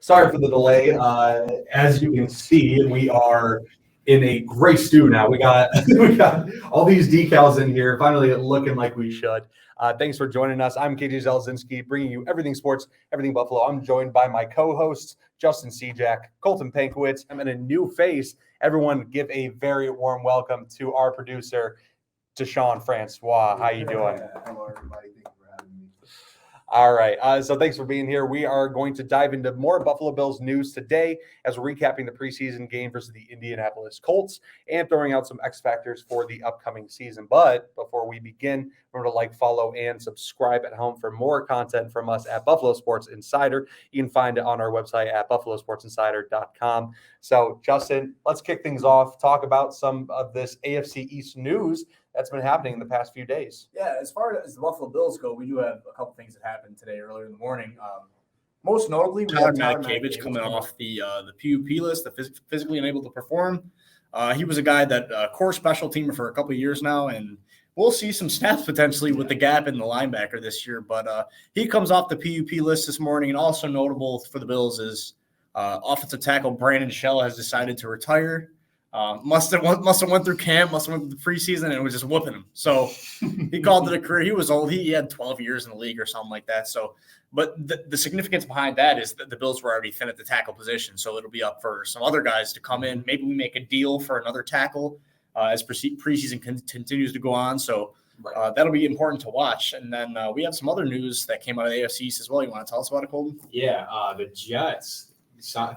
Sorry for the delay. As you can see, we are in a gray stew now. We got all these decals in here, finally looking like we should. Thanks for joining us. I'm Zielezinski, bringing you everything sports, everything Buffalo. I'm joined by my co-hosts, Justin Siejak, Colton Pankewicz. I'm in a new face. Everyone give a very warm welcome to our producer, Deshawn Francois. How you doing? Hello, everybody. Thank you for having me. All right. So thanks for being here. We are going to dive into more Buffalo Bills news today as we're recapping the preseason game versus the Indianapolis Colts and throwing out some X factors for the upcoming season. But before we begin, remember to like, follow, and subscribe at home for more content from us at Buffalo Sports Insider. You can find it on our website at buffalosportsinsider.com. So, Justin, let's kick things off. Talk about some of this AFC East news that's been happening in the past few days. Yeah, as far as the Buffalo Bills go, we do have a couple things that happened today earlier in the morning. Most notably, we have Pankewicz coming off the PUP list, the physically unable to perform. He was a guy that core special teamer for a couple of years now, and we'll see some snaps potentially with the gap in the linebacker this year. But he comes off the PUP list this morning, and also notable for the Bills is offensive tackle Brandon Shell has decided to retire. Must have went through camp, must have went through the preseason, and was just whooping him. So he called it a career. He was old. He had 12 years in the league or something like that. So, but the significance behind that is that the Bills were already thin at the tackle position, so it'll be up for some other guys to come in. Maybe we make a deal for another tackle as preseason continues to go on. So that'll be important to watch. And then we have some other news that came out of the AFC East as well. You want to tell us about it, Colton? Yeah, the Jets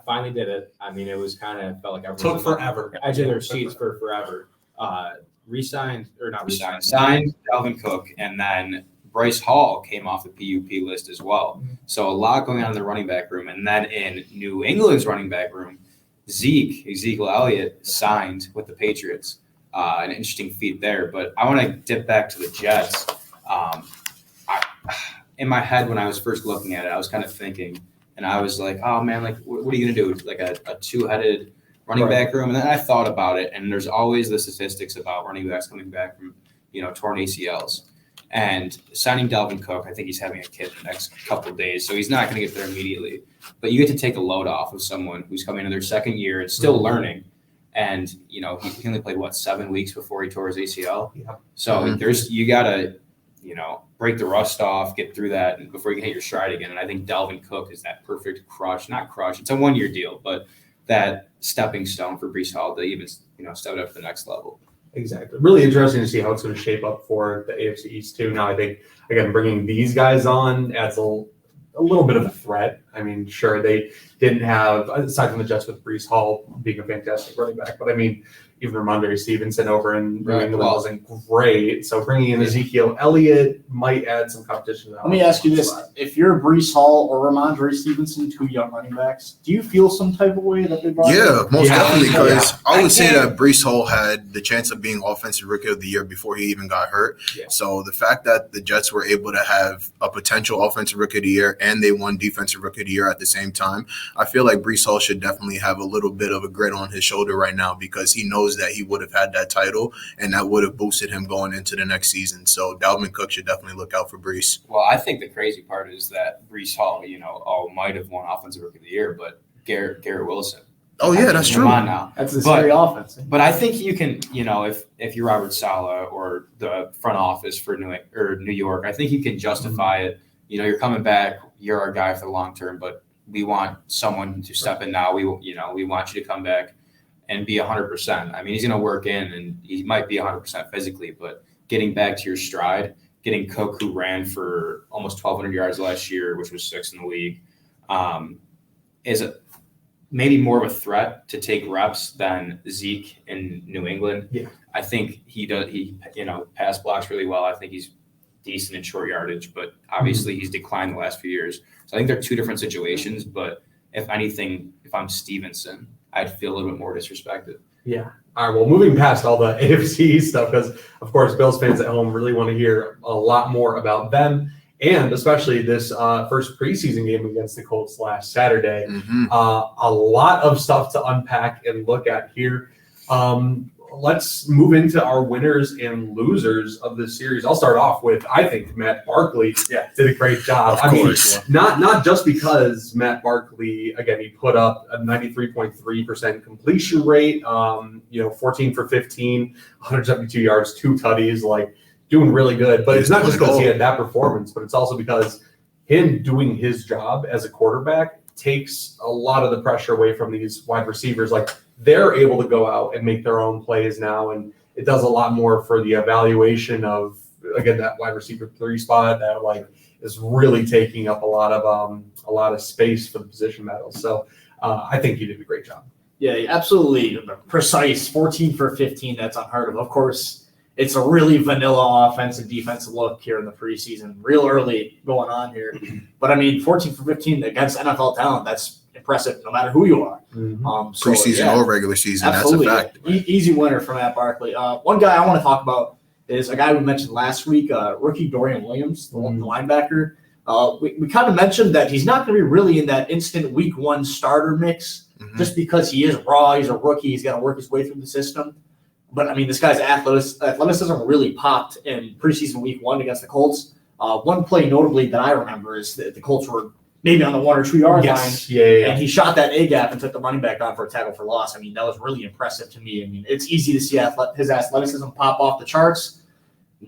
finally did it. I mean, it was kind of felt like everyone Took forever. Edge of their seats for forever. Signed Dalvin Cook, and then Bryce Hall came off the PUP list as well. So a lot going on in the running back room. And then in New England's running back room, Ezekiel Elliott signed with the Patriots. An interesting feat there. But I want to dip back to the Jets. In my head, when I was first looking at it, I was kind of thinking, and I was like, oh, man, like, what are you going to do? Like a two-headed running back room? And then I thought about it, and there's always the statistics about running backs coming back from, torn ACLs. And signing Dalvin Cook, I think he's having a kid the next couple of days, so he's not going to get there immediately. But you get to take a load off of someone who's coming into their second year and still learning. And, he only played, 7 weeks before he tore his ACL? Yeah. So you got to, break the rust off, get through that before you can hit your stride again. And I think Dalvin Cook is that perfect not crush. It's a 1-year deal, but that stepping stone for Breece Hall to even, step it up to the next level. Exactly. Really interesting to see how it's going to shape up for the AFC East too. Now, I think, again, bringing these guys on adds a little bit of a threat. I mean, sure, they didn't have, aside from the Jets with Breece Hall being a fantastic running back, but I mean, even Ramondre Stevenson over in New England wasn't great. So bringing in Ezekiel Elliott might add some competition. Let me ask you this. If you're Breece Hall or Ramondre Stevenson, two young running backs, do you feel some type of way that they brought most definitely, because I would say that Breece Hall had the chance of being Offensive Rookie of the Year before he even got hurt. Yeah. So the fact that the Jets were able to have a potential Offensive Rookie of the Year and they won Defensive Rookie of the Year at the same time, I feel like Breece Hall should definitely have a little bit of a grit on his shoulder right now, because he knows that he would have had that title and that would have boosted him going into the next season. So Dalvin Cook should definitely look out for Breece. Well, I think the crazy part is that Breece Hall, might have won Offensive Rookie of the Year, but Garrett Wilson. Oh, yeah, that's true. Come on now. That's a scary offense. But I think you can, if you're Robert Saleh or the front office for New York, I think you can justify it. You're coming back. You're our guy for the long term, but we want someone to step in now. We want you to come back and be 100%. I mean, he's going to work in, and he might be 100% physically, but getting back to your stride, getting Cook, who ran for almost 1,200 yards last year, which was 6th in the league, is maybe more of a threat to take reps than Zeke in New England. Yeah. I think he pass blocks really well. I think he's decent in short yardage, but obviously he's declined the last few years. So I think they're two different situations, but if anything, if I'm Stevenson, I'd feel a little bit more disrespected. Yeah. All right. Well, moving past all the AFC stuff, because, of course, Bills fans at home really want to hear a lot more about them, and especially this first preseason game against the Colts last Saturday. A lot of stuff to unpack and look at here. let's move into our winners and losers of this series. I'll start off with, I think Matt Barkley did a great job. Of course. Not just because Matt Barkley, again, he put up a 93.3% completion rate, 14 for 15, 172 yards, 2 tutties, like doing really good. But it's not just because he had that performance, but it's also because him doing his job as a quarterback takes a lot of the pressure away from these wide receivers. Like, they're able to go out and make their own plays now, and it does a lot more for the evaluation of, again, that wide receiver 3 spot that like is really taking up a lot of space for the position battles. So I think he did a great job. Yeah, absolutely precise. 14 for 15. That's unheard of. Of course, it's a really vanilla offensive defensive look here in the preseason, real early going on here. But I mean, 14 for 15 against NFL talent, that's impressive no matter who you are. Preseason or regular season, absolutely. That's a fact. Easy winner for Matt Barkley. One guy I want to talk about is a guy we mentioned last week, rookie Dorian Williams, the linebacker. We kind of mentioned that he's not going to be really in that instant week 1 starter mix just because he is raw. He's a rookie. He's got to work his way through the system. But, I mean, this guy's athleticism really popped in preseason week 1 against the Colts. One play notably that I remember is that the Colts were maybe on the 1 or 2 yard line. And he shot that A gap and took the running back on for a tackle for loss. I mean, that was really impressive to me. I mean, it's easy to see his athleticism pop off the charts.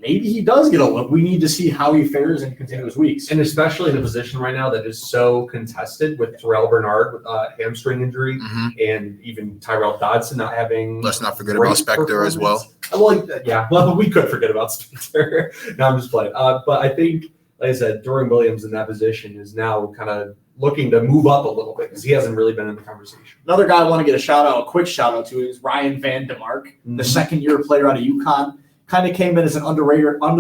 Maybe he does get a look. We need to see how he fares in continuous weeks. And especially in a position right now that is so contested with Terrell Bernard with a hamstring injury and even Tyrell Dodson not having. Let's not forget about Spector as well. Well, we could forget about Spector. No, I'm just playing. But I think, like I said, Dorian Williams in that position is now kind of looking to move up a little bit because he hasn't really been in the conversation. Another guy I want to get a quick shout out to is Ryan Van DeMark, the second-year player out of UConn. Kind of came in as an under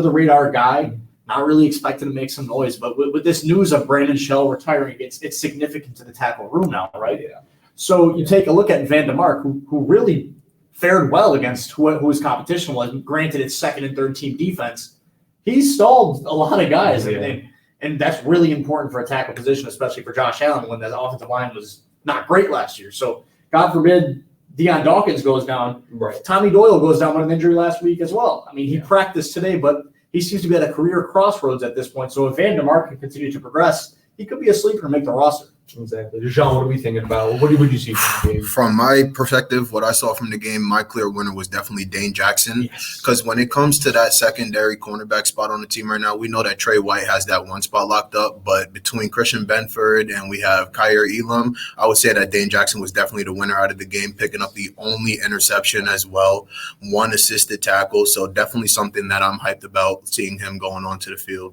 the radar guy, not really expected to make some noise. But with this news of Brandon Shell retiring, it's significant to the tackle room now, right? Yeah. So you take a look at Van DeMark, who really fared well against who his competition was. Granted, it's second and third team defense. He stalled a lot of guys, and that's really important for a tackle position, especially for Josh Allen when the offensive line was not great last year. So God forbid Deion Dawkins goes down. Right. Tommy Doyle goes down with an injury last week as well. I mean, he practiced today, but he seems to be at a career crossroads at this point. So if Van DeMark can continue to progress, he could be a sleeper and make the roster. Exactly. Deshawn, what are we thinking about? What did you see from the game? From my perspective, what I saw from the game, my clear winner was definitely Dane Jackson. Because when it comes to that secondary cornerback spot on the team right now, we know that Trey White has that one spot locked up. But between Christian Benford and we have Kyer Elam, I would say that Dane Jackson was definitely the winner out of the game, picking up the only interception as well, 1 assisted tackle. So definitely something that I'm hyped about, seeing him going onto the field.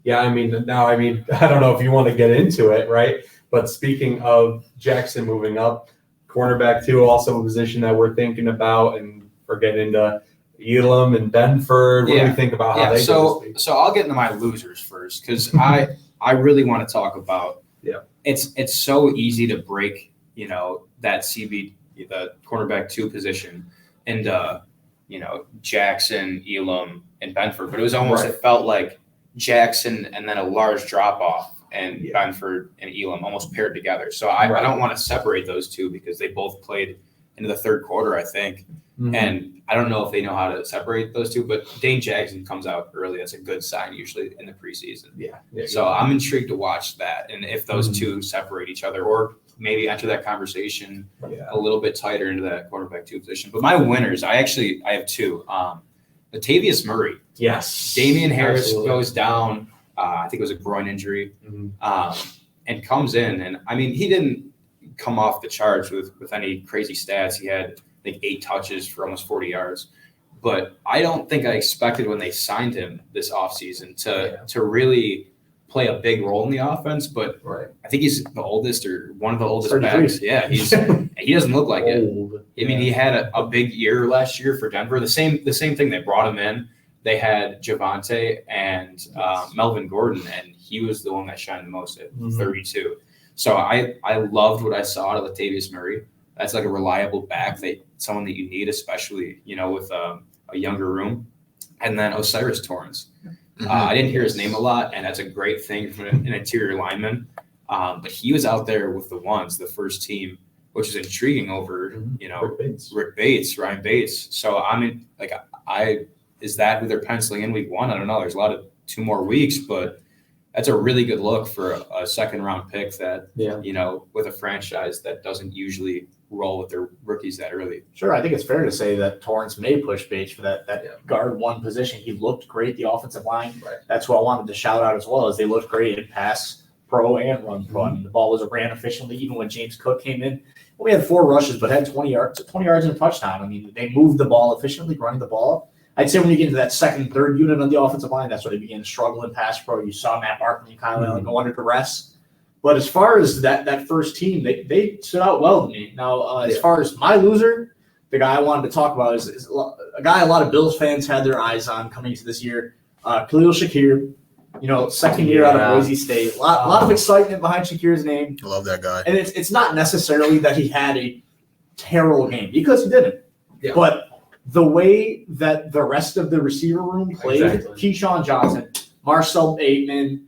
Yeah, I mean, I don't know if you want to get into it, right? But speaking of Jackson moving up, cornerback 2, also a position that we're thinking about, and we're getting into Elam and Benford. What do we think about how they go this week? So I'll get into my losers first because I really want to talk about it's so easy to break, that CB, the cornerback 2 position, and Jackson, Elam, and Benford. But it was almost it felt like Jackson and then a large drop off and Benford and Elam almost paired together. So I don't want to separate those two because they both played into the third quarter, I think. And I don't know if they know how to separate those two, but Dane Jackson comes out early. That's a good sign usually in the preseason. So I'm intrigued to watch that. And if those two separate each other or maybe enter that conversation a little bit tighter into that quarterback 2 position. But my winners, I have 2. Latavius Murray. Yes. Damian Harris goes down. I think it was a groin injury, and comes in. And I mean, he didn't come off the charts with any crazy stats. He had, I think, 8 touches for almost 40 yards. But I don't think I expected when they signed him this offseason to really play a big role in the offense. But I think he's the oldest or one of the oldest backs. Yeah, he doesn't look like it. I mean, he had a big year last year for Denver. The same thing. They brought him in. They had Javonte and Melvin Gordon, and he was the one that shined the most at 32. So I loved what I saw out of Latavius Murray. That's like a reliable back, someone that you need, especially with a younger room. And then Osiris Torrance. I didn't hear his name a lot, and that's a great thing from an interior lineman. But he was out there with the first team which is intriguing over, Ryan Bates. So I mean, like is that who they're penciling in week 1? I don't know. There's a lot of 2 more weeks, but that's a really good look for a second round pick that, with a franchise that doesn't usually roll with their rookies that early. Sure, I think it's fair to say that Torrance may push Bates for that guard 1 position. He looked great, the offensive line. Right. That's what I wanted to shout out as well, as they looked great in pass pro and run pro. I mean, the ball was ran efficiently, even when James Cook came in. We had 4 rushes, but had 20 yards and a touchdown. I mean, they moved the ball efficiently, running the ball. I'd say when you get into that second, third unit on the offensive line, that's where they began to struggle in pass pro. You saw Matt Barkley and Kyle Allen go under duress. But as far as that first team, they stood out well to me. Now, as far as my loser, the guy I wanted to talk about is a guy a lot of Bills fans had their eyes on coming into this year, Khalil Shakir. Second year out of Boise State. A lot of excitement behind Shakir's name. I love that guy. And it's not necessarily that he had a terrible game, because he didn't. Yeah. But the way that the rest of the receiver room played, Keyshawn Johnson, Marcel Bateman,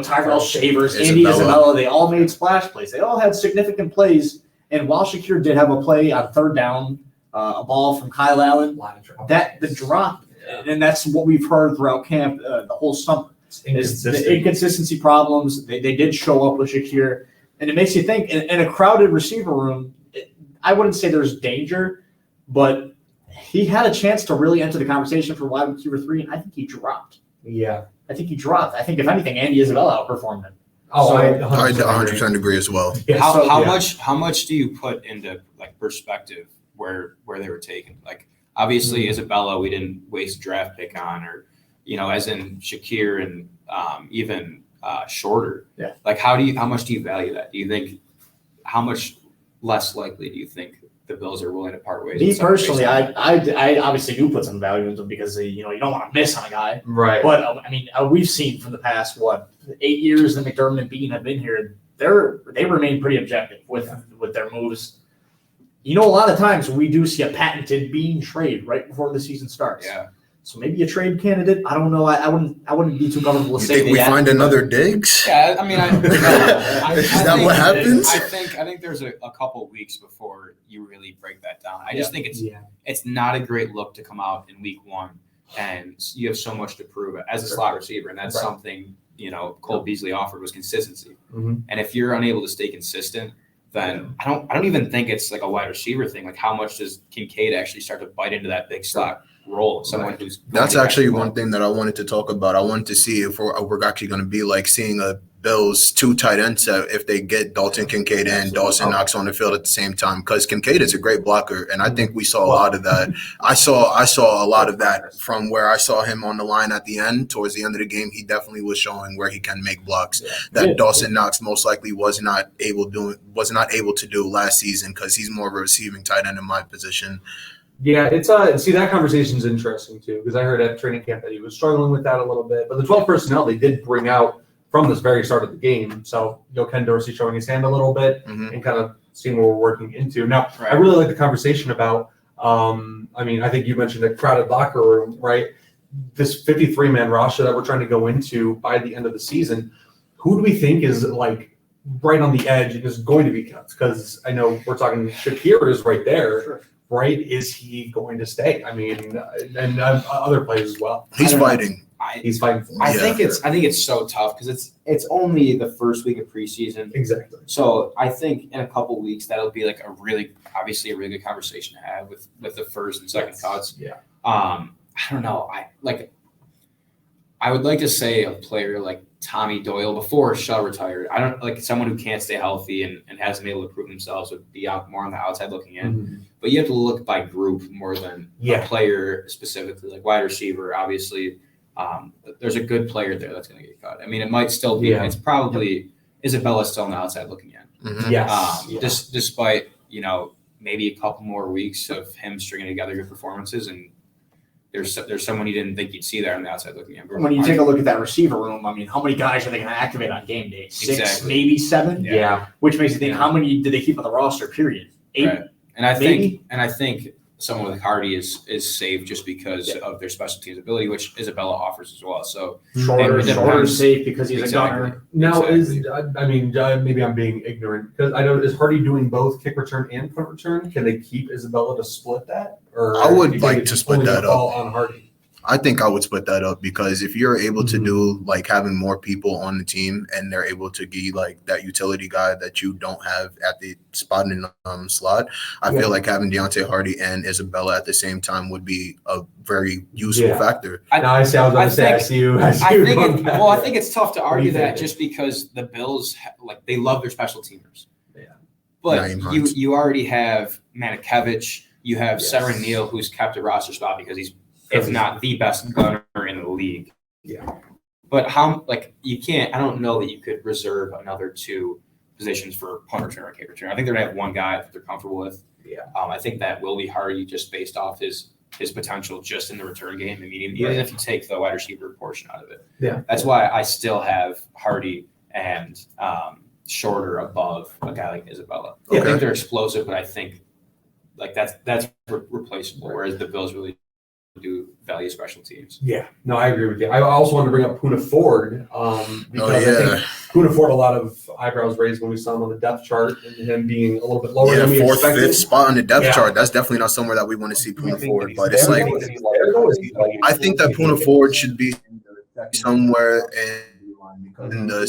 Tyrell Shavers, Andy Isabella, they all made splash plays. They all had significant plays. And while Shakir did have a play on third down, a ball from Kyle Allen, the drop, and that's what we've heard throughout camp the whole summer, is the inconsistency problems. They did show up with Shakir. And it makes you think, in a crowded receiver room, I wouldn't say there's danger, but he had a chance to really enter the conversation for wide receiver 3, and I think he dropped. Yeah. I think, if anything, Andy Isabella outperformed him. Oh, I 100% agree as well. Yeah, how much do you put into perspective where they were taken? Obviously Isabella, we didn't waste a draft pick on, or as in Shakir and even Shorter. Yeah. How much do you value that? Do you think how much less likely do you think the Bills are willing to part ways? Me personally, I obviously do put some value into them, because you don't want to miss on a guy, right? But we've seen from the past 8 years that McDermott and Bean have been here, they remain pretty objective with their moves. A lot of times we do see a patented Bean trade right before the season starts. Yeah. So maybe a trade candidate. I don't know. I wouldn't be too comfortable to say. You think we find another Diggs? Yeah, I mean, is that what happens? I think there's a couple weeks before you really break that down. I just think it's not a great look to come out in week 1 and you have so much to prove as a slot receiver, and that's something Cole Beasley offered, was consistency. Mm-hmm. And if you're unable to stay consistent, then I don't even think it's like a wide receiver thing. How much does Kincaid actually start to bite into that big slot role? Someone who's that's actually one thing that I wanted to talk about. I wanted to see if we're actually going to be seeing a Bills 2 tight end set if they get Dalton Kincaid and Dawson Knox on the field at the same time, because Kincaid is a great blocker, and I think we saw a lot of that. I saw a lot of that from where I saw him on the line at the end. Towards the end of the game, he definitely was showing where he can make blocks that Dawson Knox most likely was not able to do last season, because he's more of a receiving tight end in my position. Yeah, it's see, that conversation's interesting too, because I heard at training camp that he was struggling with that a little bit. But the 12 personnel they did bring out from this very start of the game. So Ken Dorsey showing his hand a little bit and kind of seeing what we're working into. Now, I really like the conversation about. I think you mentioned a crowded locker room, right? This 53-man roster that we're trying to go into by the end of the season. Who do we think is right on the edge and is going to be cut? Because I know we're talking Shakir is right there. Sure. Right? Is he going to stay? And other players as well. He's fighting. He's fighting. I think it's so tough, because it's only the first week of preseason. Exactly. So I think in a couple weeks that'll be a really good conversation to have with the first and second cuts. Yeah. I don't know. I would like to say a player like Tommy Doyle before Shaw retired. I don't someone who can't stay healthy and hasn't been able to prove themselves would be out more on the outside looking in. Mm-hmm. But you have to look by group more than a player specifically, wide receiver. Obviously, there's a good player there that's going to get cut. It might still be. It's probably Isabella still on the outside looking in. Mm-hmm. Yes. Despite maybe a couple more weeks of him stringing together good performances, and there's someone you didn't think you'd see there on the outside looking in. When you take a look at that receiver room, how many guys are they going to activate on game day? 6, maybe 7. Yeah. Which makes you think, how many did they keep on the roster? Period. 8. Right. And I think someone like Hardy is safe just because of their special teams ability, which Isabella offers as well. So Shorter safe because he's a gunner. Now Exactly. I mean, maybe I'm being ignorant because I know, is Hardy doing both kick return and punt return? Can they keep Isabella to split that? Or I would do you think like it's to split only that gonna fall on Hardy? I think I would split that up because if you're able to Mhm. do like having more people on the team and they're able to be like that utility guy that you don't have at the spot in slot, I Yeah. feel like having Deontay Hardy and Isabella at the same time would be a very useful Yeah. factor. I see. I was about to say, I see you. I think going back. I think it's tough to What do argue you that think? just because the Bills they love their special teamers. Yeah. But Naeem Hines. you already have Mankewicz, you have Yes. Seren Neal, who's kept a roster spot because he's if not the best gunner in the league. Yeah. But you can't. I don't know that you could reserve another 2 positions for punt return or kick return. I think they're gonna have one guy that they're comfortable with. Yeah. I think that will be Hardy just based off his potential just in the return game. I mean, even if you take the wide receiver portion out of it. Yeah. That's why I still have Hardy and Shorter above a guy like Isabella. I Okay. think they're explosive, but I think that's replaceable. Whereas the Bills really do value special teams. Yeah, no, I agree with you. I also wanted to bring up Puna Ford because I yeah. think Puna Ford, a lot of eyebrows raised when we saw him on the depth chart and him being a little bit lower Yeah, than we 4th, expected. 5th spot on the depth Yeah. chart. That's definitely not somewhere that we want to see Puna Ford. But it's There, like is he there, though? Is he like- I think that Puna Ford should be somewhere in the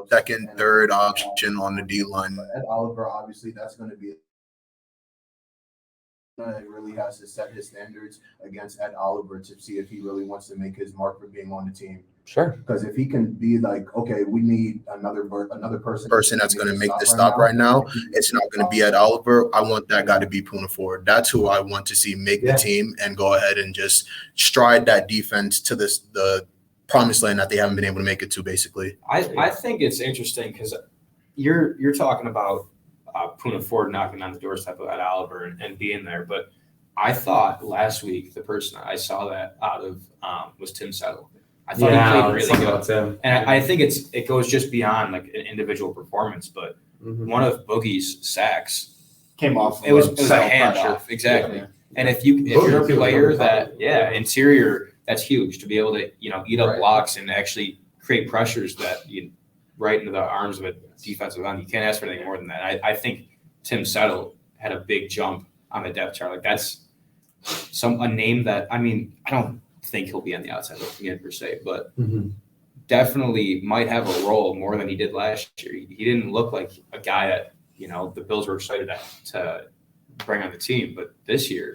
second, third option on the D line. But Ed Oliver, obviously, that's going to be. It really has to set his standards against Ed Oliver to see if he really wants to make his mark for being on the team. Sure. Because if he can be like, okay, we need another person That's going to make the stop right now. It's not going to be Ed Oliver. I want that guy to be Puna Ford. That's who I want to see make the team and go ahead and just stride that defense to the promised land that they haven't been able to make it to, basically. I think it's interesting because you're talking about Puna Ford knocking on the doorstep of Ed Oliver and being there, but I thought last week the person I saw that out of was Tim Settle. I thought he played really good, and I think it goes just beyond like an individual performance, but one of Boogie's sacks Came off. it was a hand exactly. Yeah. And if you're a player that interior, that's huge to be able to eat up blocks and actually create pressures that right into the arms of a defensive end. You can't ask for anything more than that. I think Tim Settle had a big jump on the depth chart. Like that's a name that I don't think he'll be on the outside looking in per se, but definitely might have a role more than he did last year. He didn't look like a guy that the Bills were excited to bring on the team, but this year,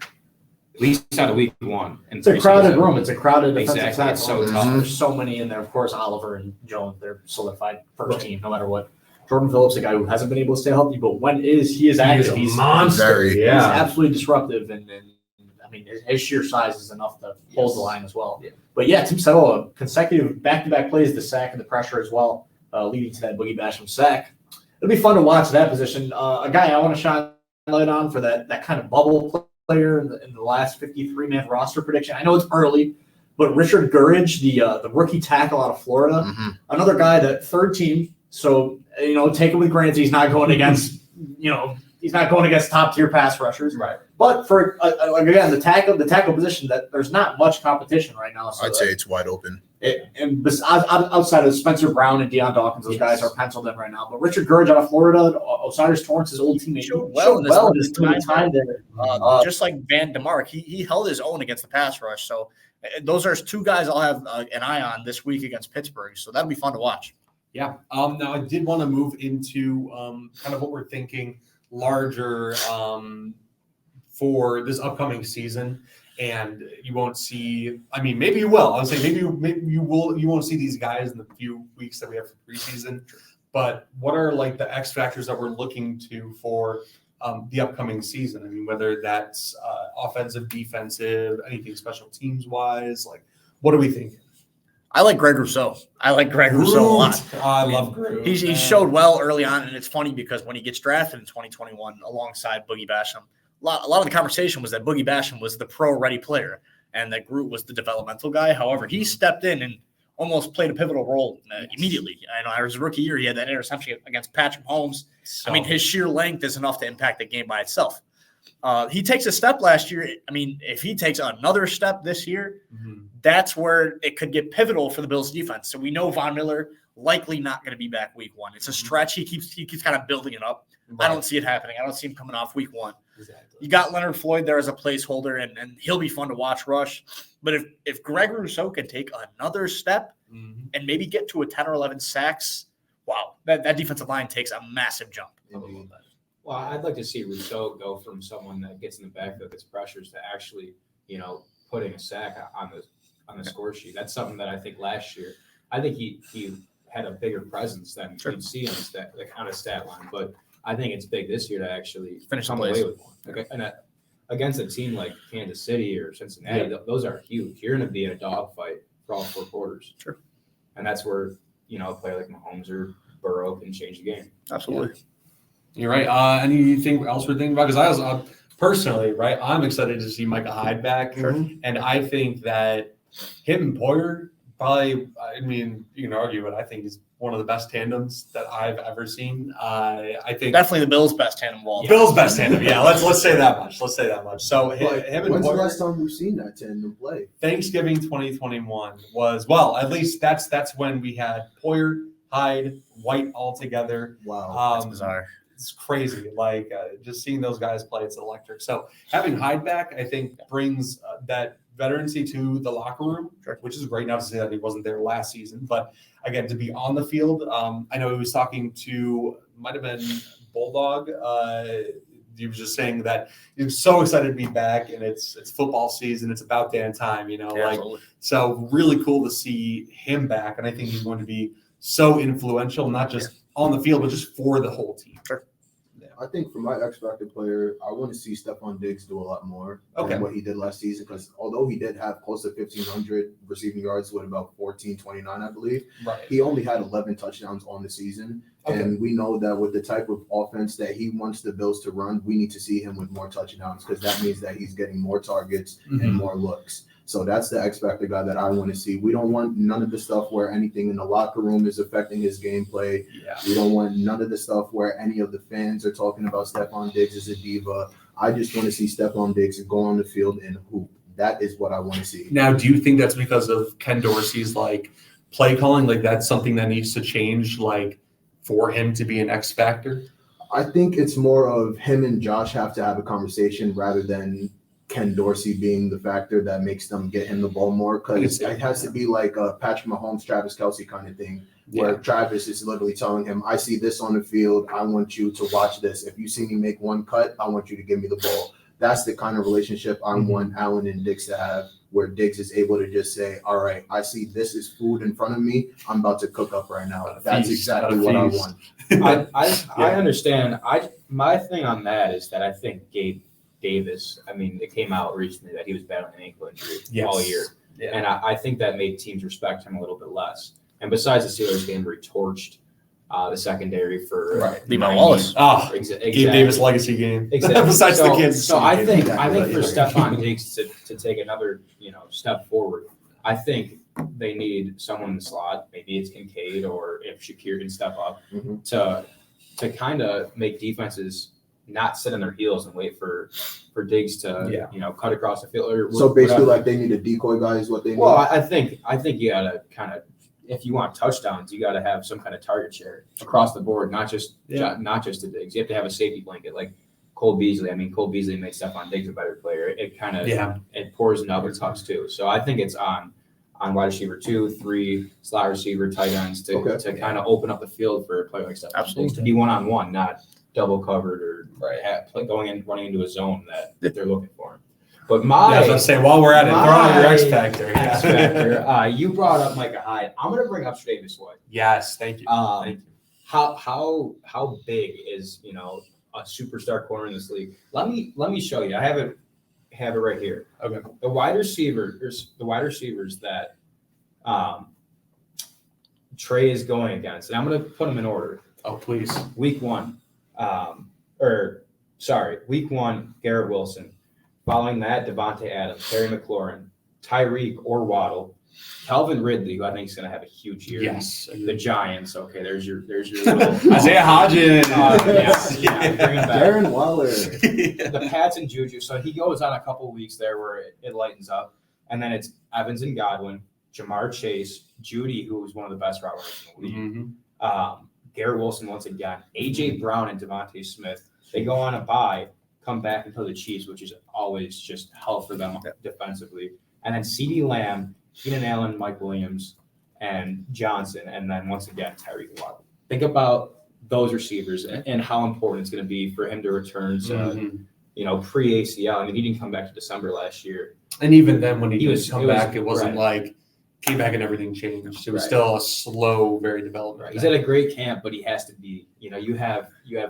at least out of week 1, and It's a crowded room. It's a crowded defensive Exactly. side. It's so tough. There's so many in there. Of course, Oliver and Jones, they're solidified first team, no matter what. Jordan Phillips, a guy who hasn't been able to stay healthy, but when he is active, he's monster. He's absolutely disruptive, and I mean his sheer size is enough to hold the line as well. Yeah. But yeah, Tim Settle, a consecutive back-to-back plays, the sack and the pressure as well, leading to that Boogie Basham sack. It'll be fun to watch that position. A guy I want to shine light on for that kind of bubble player in the last 53-man roster prediction. I know it's early, but Richard Gurridge, the rookie tackle out of Florida, another guy that third team. So take it with granted. He's not going against he's not going against top tier pass rushers. Right. But for again the tackle position, that there's not much competition right now. So I'd say it's wide open. Outside of Spencer Brown and Deion Dawkins, those guys are penciled in right now. But Richard Gurridge out of Florida, Osiris Torrance, his old teammate, Showed well in this time there. Just like Van DeMark, he held his own against the pass rush. So those are 2 guys I'll have an eye on this week against Pittsburgh. So that'll be fun to watch. Yeah. Now I did want to move into kind of what we're thinking larger for this upcoming season. And you won't see, maybe you will. I would say maybe you won't see these guys in the few weeks that we have for preseason. But what are like the X factors that we're looking to for the upcoming season? Whether that's offensive, defensive, anything special teams wise, like what are we thinking? I like Greg Rousseau. a lot. I love Groot. He showed well early on, and it's funny because when he gets drafted in 2021 alongside Boogie Basham, a lot of the conversation was that Boogie Basham was the pro-ready player and that Groot was the developmental guy. However, he stepped in and almost played a pivotal role immediately. I know his rookie year, he had that interception against Patrick Mahomes. His sheer length is enough to impact the game by itself. He takes a step last year. I mean, if he takes another step this year, that's where it could get pivotal for the Bills defense. So we know Von Miller likely not going to be back week 1. It's a stretch. He keeps kind of building it up. I don't see it happening. I don't see him coming off week 1. Exactly. You got Leonard Floyd there as a placeholder, and he'll be fun to watch rush. But if Greg Rousseau can take another step and maybe get to a 10 or 11 sacks, wow, that defensive line takes a massive jump. Well, I'd like to see Rousseau go from someone that gets in the backfield, gets pressures, to actually, putting a sack on the score sheet. That's something that I think last year, I think he had a bigger presence than you'd see on a stat line. But I think it's big this year to actually Finish come away with one. Okay. And against a team like Kansas City or Cincinnati, those are huge. You're going to be in a dogfight for all 4 quarters. Sure. And that's where, a player like Mahomes or Burrow can change the game. Absolutely. You're right. Anything else we're thinking about? Because I was personally, right, I'm excited to see Micah Hyde back. And I think that him and Poyer probably, I mean, you can argue, but I think he's one of the best tandems that I've ever seen. I think Definitely the Bills' best tandem of all time. Bill's best tandem. Yeah, let's say that much. So him and When's the Poyer, last time we've seen that tandem play? Thanksgiving 2021 was, well, at least that's when we had Poyer, Hyde, White all together. Wow. That's bizarre. It's crazy. Like just seeing those guys play, it's electric. So having Hyde back, I think, brings that veterancy to the locker room, which is great. Not to say that he wasn't there last season, but again, to be on the field. I know he was talking to, might have been Bulldog. He was just saying that he was so excited to be back, and it's football season. It's about damn time, Absolutely. So really cool to see him back, and I think he's going to be so influential, not just on the field, but just for the whole team. I think for my X Factor player, I want to see Stephon Diggs do a lot more than what he did last season. Because although he did have close to 1,500 receiving yards with about 1,429, I believe, he only had 11 touchdowns on the season. And we know that with the type of offense that he wants the Bills to run, we need to see him with more touchdowns, because that means that he's getting more targets and more looks. So that's the X Factor guy that I want to see. We don't want none of the stuff where anything in the locker room is affecting his gameplay. We don't want none of the stuff where any of the fans are talking about Stephon Diggs as a diva. I just want to see Stephon Diggs go on the field and hoop. That is what I want to see. Now, do you think that's because of Ken Dorsey's play calling? Like that's something that needs to change, for him to be an X Factor? I think it's more of him and Josh have to have a conversation rather than Ken Dorsey being the factor that makes them get him the ball more, because it has to be like a Patrick Mahomes, Travis Kelce kind of thing, where Travis is literally telling him, I see this on the field. I want you to watch this. If you see me make one cut, I want you to give me the ball. That's the kind of relationship I want Allen and Diggs to have, where Diggs is able to just say, all right, I see this is food in front of me. I'm about to cook up right now. That's exactly what I want. I understand. My thing on that is that I think Gabe Davis, I mean, it came out recently that he was battling an ankle injury all year. And I think that made teams respect him a little bit less. And besides the Steelers game where he torched the secondary for Levi Wallace. Exactly. Gabe Davis legacy game. Exactly. Besides the Kansas City So I think game. for Stephon Diggs to take another step forward, I think they need someone in the slot. Maybe it's Kincaid, or if Shakir can step up to kind of make defenses not sit on their heels and wait for Diggs to cut across the field. So basically, they need a decoy guy is what they need. Well, I think you gotta kind of, if you want touchdowns, you gotta have some kind of target share across the board, not just to Diggs. You have to have a safety blanket like Cole Beasley. I mean, Cole Beasley makes Stephon Diggs a better player. It kind of it pours into other tucks too. So I think it's on wide receiver 2, 3, slot receiver, tight ends to kind of open up the field for a player like Stephon Diggs to be one-on-one, not double covered or running into a zone that they're looking for. But I was gonna say, while we're at it, throw out your X Factor. X Factor. You brought up Micah Hyde. I'm gonna bring up Tre'Davious White. Yes, thank you. How big is a superstar corner in this league? Let me show you. I have it right here. Okay. The wide receivers that Trey is going against, and I'm gonna put them in order. Oh, please. Week 1, Week 1, Garrett Wilson. Following that, Devontae Adams, Terry McLaurin, Tyreek or Waddle, Calvin Ridley, who I think is going to have a huge year. Yes. The Giants. Okay, there's your little Isaiah Hodgins. Bring him back. Darren Waller. The Pats and Juju. So he goes on a couple weeks there where it lightens up, and then it's Evans and Godwin, Jamar Chase, Judy, who was one of the best route runners in the league. Mm-hmm. Garrett Wilson once again, AJ Brown and Devontae Smith. They go on a bye, come back and play the Chiefs, which is always just hell for them defensively. And then CeeDee Lamb, Keenan Allen, Mike Williams, and Johnson, and then once again Tyreek Waddle. Think about those receivers and how important it's going to be for him to return to, pre-ACL. I mean, he didn't come back to December last year. And even then, when he He did was- come it was- back, it wasn't right. like came back and everything changed. It was Right. still a slow, very development. He's at a great camp, but he has to be. You have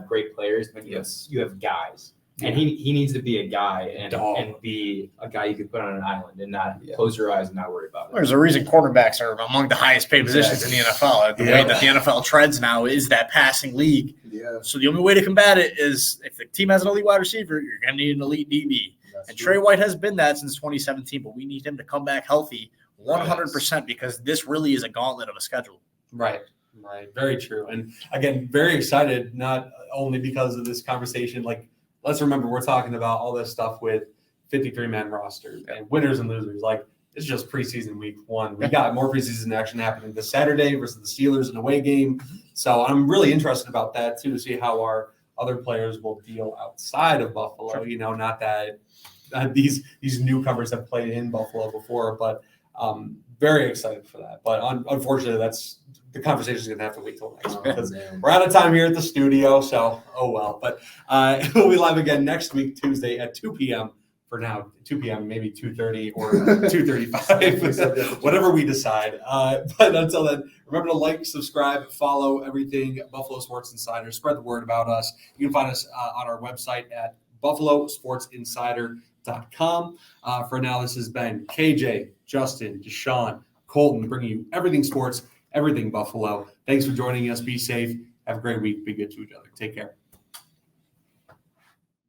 great players, but Yes. you have guys, and he needs to be a guy Dog. and be a guy you could put on an island and not Yeah. close your eyes and not worry about it. There's a reason quarterbacks are among the highest paid positions in the NFL. The way that the NFL treads now is that passing league. Yeah. So the only way to combat it is if the team has an elite wide receiver, you're going to need an elite DB. That's And true. Trey White has been that since 2017, but we need him to come back healthy 100% because this really is a gauntlet of a schedule. Right. Very true. And again, very excited, not only because of this conversation. Like, let's remember, we're talking about all this stuff with 53-man roster and winners and losers. Like, it's just preseason week 1. We got more preseason action happening this Saturday versus the Steelers in a away game. So I'm really interested about that, too, to see how our other players will deal outside of Buffalo. Sure. Not that these newcomers have played in Buffalo before, but very excited for that. But unfortunately, that's the conversation is going to have to wait till next week because we're out of time here at the studio. So, oh well. But we'll be live again next week, Tuesday at 2 p.m. For now, 2 p.m., maybe 2:30 or 2:35, whatever we decide. But until then, remember to like, subscribe, follow everything Buffalo Sports Insider. Spread the word about us. You can find us on our website at buffalosportsinsider.com. For now, this has been KJ, Justin, Deshawn, Colton, bringing you everything sports, everything Buffalo. Thanks for joining us. Be safe. Have a great week. Be good to each other. Take care.